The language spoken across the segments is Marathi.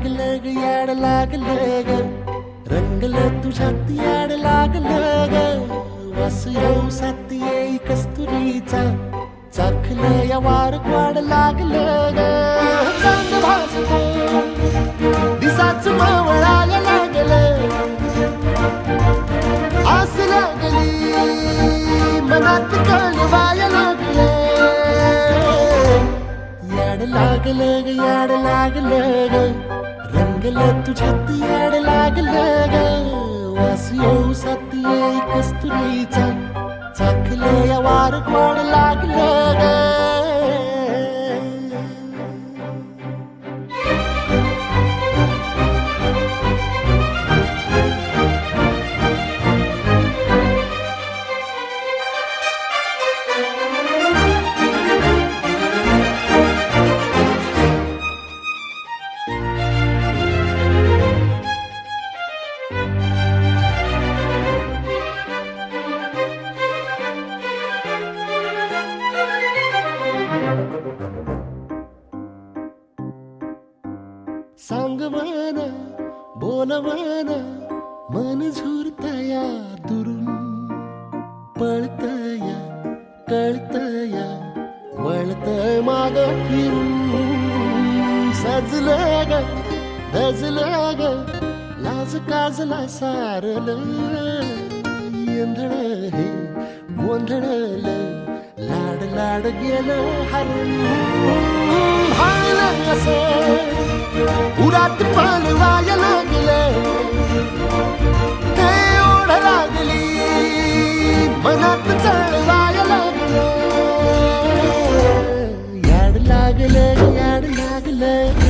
लागलं ग याड लागलं ग रंगलं तुझ्यात याड लागलं ग वास येऊ साथ येई कस्तुरीचा चाखलं या वार वाड लागलं ग चांद भासलं दिसाच मावळायला लागलं आस लागली मनात कळवायला लागलं याड लागलं ग याड लागलं ग रंगलं तुझ्यात याड लागलं ग वास येऊ साथ येई कस्तुरीचा चाखलं या वार वाड लागलं ग सांगवाना बोलवाना मन झुरतया दुरून पळतया कळतया वळतय माग फिरून सजलं ग धजलं ग लाज काजला सारलं येंधळ हे गोंधळलं लाड लाड गेलं हरून भाळलं असं उरात पळवायला लागलं ते ओढ लागली मनात चळवायला लागलं याड लागलं याड लागलं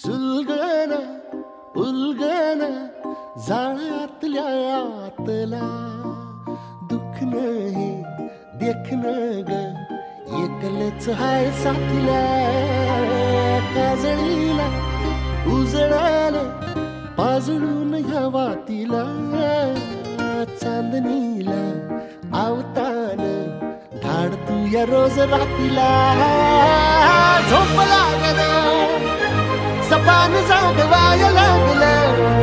सुलगना उलगना जाळ्यातल्या आतला दुःख नाही देखण ग एकलच हाय साथीला काजळीला उजळाला पाजळून ह्या वातीला चांदणीला आवतान धाड तू या रोज रातीला झोप लागना सपान जागवायला लागलं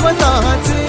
स्वतःचे